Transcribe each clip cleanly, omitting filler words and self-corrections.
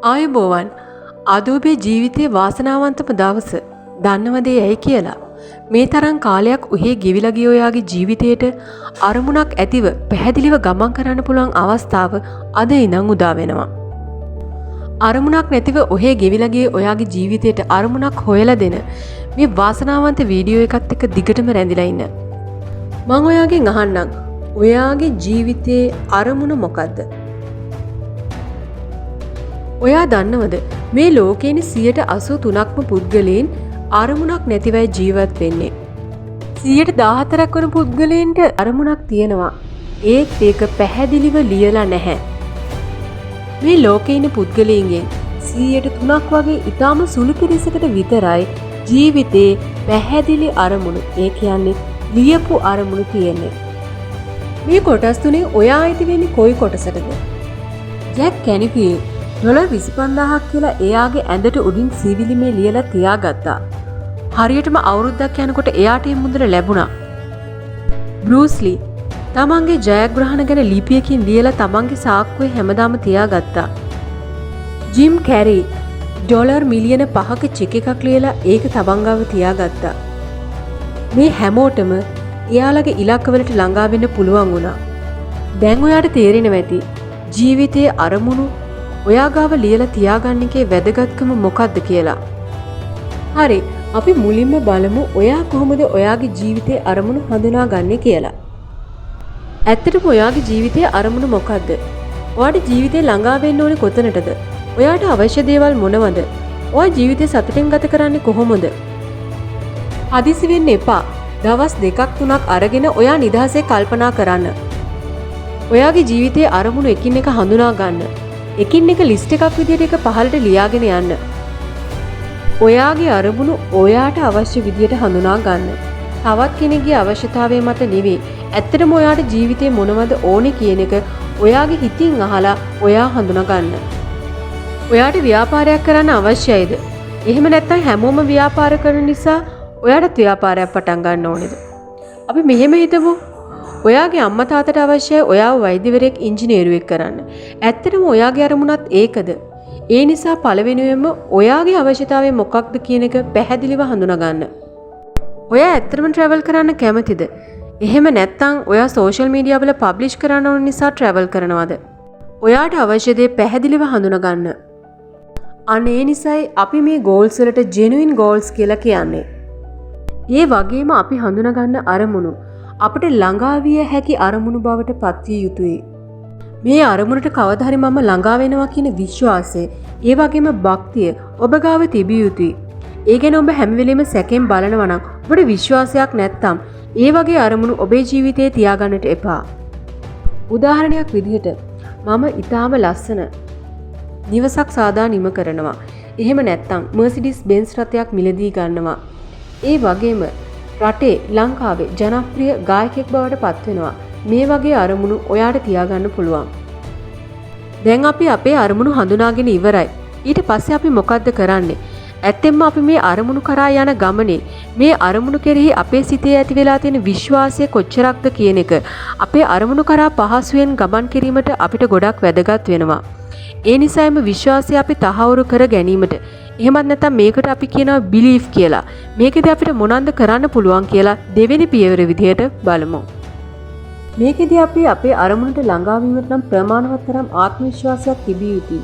ආයුබෝවන් අද ඔබේ ජීවිතයේ වාසනාවන්තම දවස. දන්නවද ඇයි කියලා? මේ තරම් කාලයක් ඔහේ ගෙවිලා ගිය ඔයාගේ ජීවිතේට අරමුණක් ඇතිව පැහැදිලිව ගමන් කරන්න පුළුවන් අවස්ථාව අද ඉඳන් උදා වෙනවා. අරමුණක් නැතිව ඔහේ ගෙවිලා ගිය ඔයාගේ ජීවිතේට අරමුණක් හොයලා දෙන මේ වාසනාවන්ත වීඩියෝ එකත් එක්ක දිගටම රැඳිලා ඉන්න. මම ඔයාගෙන් අහන්නම් ඔයාගේ ජීවිතයේ අරමුණ මොකද්ද? ඔයා දන්නවද මේ ලෝකේනේ 83%ක්ම පුද්ගලයන් අරමුණක් නැතිවයි ජීවත් වෙන්නේ. 14% වන පුද්ගලයන්ට අරමුණක් තියෙනවා. ඒත් ඒක පැහැදිලිව ලියලා නැහැ. මේ ලෝකේ ඉන්න පුද්ගලයන්ගෙන් 3% වගේ ඊටාම සුළු පිරිසකට විතරයි ජීවිතේ පැහැදිලි අරමුණු, ඒ කියන්නේ ලියපු අරමුණු තියෙන්නේ. මේ කොටස් තුනේ ඔයා අයිති වෙන්නේ කොයි කොටසටද? ජැක් කැනිෆිල් $25,000ක් කියලා එයාගේ ඇඳට උඩින් සීවිලිමේ ලියලා තියාගත්තා. හරියටම අවුරුද්දක් යනකොට එයාට මේ මුදල ලැබුණා. බෲස් ලී තමන්ගේ ජයග්‍රහණ ගැන ලිපියකින් ලියලා තමන්ගේ සාක්කුවේ හැමදාම තියාගත්තා. ජිම් කැරි ඩොලර් මිලියන 5ක චෙක් එකක් ලියලා ඒක තමන් ගාව තියාගත්තා. මේ හැමෝටම එයාලගේ ඉලක්කවලට ළඟා වෙන්න පුළුවන් වුණා. දැන් ඔයාට තේරෙනවා ඇති ජීවිතයේ අරමුණු ඔයා ගාව ලියලා තියාගන්න එකේ වැදගත්කම මොකක්ද කියලා. හරි, අපි මුලින්ම බලමු ඔයා කොහොමද ඔයාගේ ජීවිතයේ අරමුණු හඳුනාගන්නේ කියලා. ඇත්තටම ඔයාගේ ජීවිතයේ අරමුණු මොකක්ද? ඔයාට ජීවිතේ ළඟා වෙන්න ඕනේ කොතනටද? ඔයාට අවශ්‍ය දේවල් මොනවද? ඔයා ජීවිතේ සතුටින් ගත කරන්නේ කොහොමද? හදිසි වෙන්න එපා. දවස් 2-3ක් අරගෙන ඔයා නිදහසේ කල්පනා කරන්න. ඔයාගේ ජීවිතයේ අරමුණු එකින් එක හඳුනා ගන්න. එකින් එක ලිස්ට් එකක් විදිහට එක පහළට ලියාගෙන යන්න. ඔයාගේ අරමුණු ඔයාට අවශ්‍ය විදිහට හඳුනා ගන්න. තවත් කෙනෙක්ගේ අවශ්‍යතාවය මත නෙවෙයි. ඇත්තටම ඔයාට ජීවිතේ මොනවද ඕනේ කියන එක ඔයාගේ හිතින් අහලා ඔයා හඳුනා ගන්න. ඔයාට ව්‍යාපාරයක් කරන්න අවශ්‍යයිද? එහෙම නැත්නම් හැමෝම ව්‍යාපාර කරන නිසා ඔයාටත් ව්‍යාපාරයක් පටන් ගන්න ඕනේද? අපි මෙහෙම හිතමු. ඔයාගේ අම්මා තාත්තට අවශ්‍යයි ඔයාව වෛද්‍යවරයෙක් ඉංජිනේරුවෙක් කරන්න. ඇත්තටම ඔයාගේ අරමුණත් ඒකද? ඒ නිසා පළවෙනියෙන්ම ඔයාගේ අවශ්‍යතාවය මොකක්ද කියන එක පැහැදිලිව හඳුනා ගන්න. ඔයා ඇත්තටම ට්‍රැවල් කරන්න කැමතිද? එහෙම නැත්නම් ඔයා සෝෂල් මීඩියා වල පබ්ලිෂ් කරන්න ඕන නිසා ට්‍රැවල් කරනවද? ඔයාට අවශ්‍ය දේ පැහැදිලිව හඳුනා ගන්න. අනේ නිසායි අපි මේ ගෝල්ස් වලට ජෙනුයින් ගෝල්ස් කියලා කියන්නේ. ඒ වගේම අපි හඳුනා ගන්න අරමුණු අපට ළඟා විය හැකි අරමුණු බවට පත්විය යුතුයි. මේ අරමුණට කවදා හරි මම ළඟා වෙනවා කියන විශ්වාසය, ඒ වගේම භක්තිය ඔබ ගාව තිබිය යුතුයි. ඒ ගැන ඔබ හැම වෙලෙම සැකෙන් බලනවා නම් ඔබට විශ්වාසයක් නැත්නම් ඒ වගේ අරමුණු ඔබේ ජීවිතේ තියාගන්නට එපා. උදාහරණයක් විදිහට මම ඊටාම ලස්සන නිවසක් සාදා නිම කරනවා. එහෙම නැත්නම් මර්සිඩීස් බෙන්ස් රථයක් මිලදී ගන්නවා. ඒ වගේම රටේ ලංකාවේ ජනප්‍රිය ගායකයෙක් බවට පත් වෙනවා. මේ වගේ අරමුණු ඔයාට තියාගන්න පුළුවන්. දැන් අපි අපේ අරමුණු හඳුනාගෙන ඉවරයි. ඊට පස්සේ අපි මොකද්ද කරන්නේ? ඇත්තෙන්ම අපි මේ අරමුණු කරා යන ගමනේ මේ අරමුණු කෙරෙහි අපේ සිතේ ඇති වෙලා තියෙන විශ්වාසය කොච්චරක්ද කියන එක අපේ අරමුණු කරා පහසුවෙන් ගමන් කිරීමට අපිට ගොඩක් වැදගත් වෙනවා. ඒ නිසාම විශ්වාසය අපි තහවුරු කර ගැනීමට, එහෙමත් නැත්නම් මේකට අපි කියනවා බිලීෆ් කියලා. මේකෙදි අපිට මොනවද කරන්න පුළුවන් කියලා දෙවෙනි පියවර විදිහට බලමු. මේකෙදි අපි අපේ අරමුණට ළඟා වීමට නම් ප්‍රමාණවත් තරම් ආත්ම විශ්වාසයක් තිබිය යුතුයි.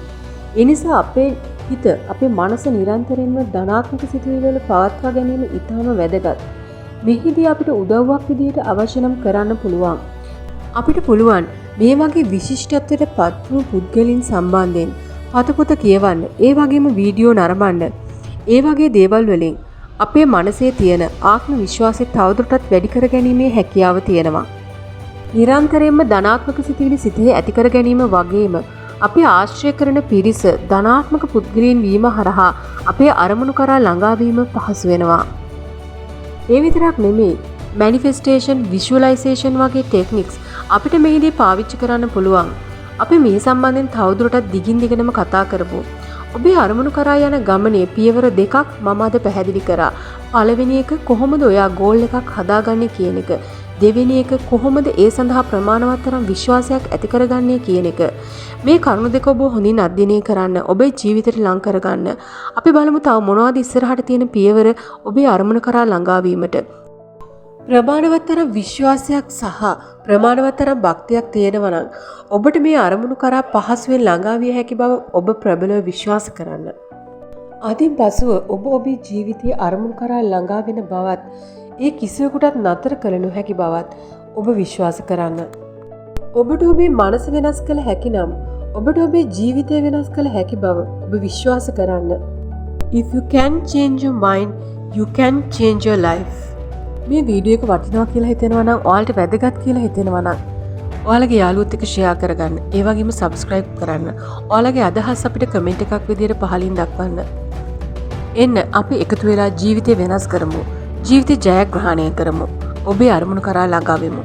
ඒ නිසා අපේ හිත, අපේ මනස නිරන්තරයෙන්ම ධනාත්මක සිතුවිලි වල පවත්වා ගැනීම ඉතාම වැදගත්. මෙහිදී අපිට උදව්වක් විදිහට අවශ්‍ය නම් කරන්න පුළුවන්. අපිට පුළුවන් මේ වගේ විශිෂ්ටත්වයට පත් වූ පුද්ගලයන් සම්බන්ධයෙන් පතපොත කියවන්න, ඒ වගේම වීඩියෝ නරඹන්න. ඒ වගේ දේවල් වලින් අපේ මනසේ තියෙන ආත්ම විශ්වාසය තවදුරටත් වැඩි කර ගැනීමේ හැකියාව තියෙනවා. නිරන්තරයෙන්ම ධනාත්මක සිතුවිලි සිතේ ඇති කර ගැනීම වගේම අපි ආශ්‍රය කරන පිරිස ධනාත්මක පුද්ගලයන් වීම හරහා අපේ අරමුණු කරා ළඟා වීම පහසු වෙනවා. ඒ විතරක් නෙමෙයි, මැනිෆෙස්ටේෂන්, විෂුවලයිසේෂන් වගේ ටෙක්නික්ස් අපිට මෙහිදී පාවිච්චි කරන්න පුළුවන්. අපි මේ සම්බන්ධයෙන් තවදුරටත් දිගින් දිගටම කතා කරමු. ඔබේ අරමුණු කරා යන ගමනේ පියවර දෙකක් මම අද පැහැදිලි කරා. පළවෙනි එක කොහොමද ඔයා ගෝල් එකක් හදාගන්නේ කියන එක. දෙවෙනි එක කොහොමද ඒ සඳහා ප්‍රමාණවත් තරම් විශ්වාසයක් ඇති කරගන්නේ කියන එක. මේ කරුණු දෙක ඔබ හොඳින් අධ්‍යයනය කරන්න, ඔබේ ජීවිතයට ලං කරගන්න. අපි බලමු තව මොනවද ඉස්සරහට තියෙන පියවර ඔබේ අරමුණ කරා ළඟා වීමට. ප්‍රමාණවත් තරම් විශ්වාසයක් සහ ප්‍රමාණවත් තරම් භක්තියක් තියෙනවා නම් ඔබට මේ අරමුණු කරා පහසුවෙන් ළඟා විය හැකි බව ඔබ ප්‍රබලව විශ්වාස කරන්න. අදින් පසුව ඔබ ඔබේ ජීවිතයේ අරමුණු කරා ළඟා වෙන බවත් ඒ කිසිවෙකුටත් නතර කළ නොහැකි බවත් ඔබ විශ්වාස කරන්න. ඔබට ඔබේ මනස වෙනස් කළ හැකි නම් ඔබට ඔබේ ජීවිතය වෙනස් කළ හැකි බව ඔබ විශ්වාස කරන්න. If you can change your mind, you can change your life. මේ වීඩියෝ එක වටිනවා කියලා හිතෙනවා නම්, ඔයාලට වැදගත් කියලා හිතෙනවා නම් ඔයාලගේ යාළුවොත් එක්ක ෂෙයා කරගන්න. ඒ වගේම subscribe කරන්න. ඔයාලගේ අදහස් අපිට කමෙන්ට් එකක් විදියට පහලින් දක්වන්න. එන්න අපි එකතු වෙලා ජීවිතය වෙනස් කරමු. ජීවිතය ජයග්‍රහණය කරමු. ඔබේ අරමුණු කරා ළඟා වෙමු.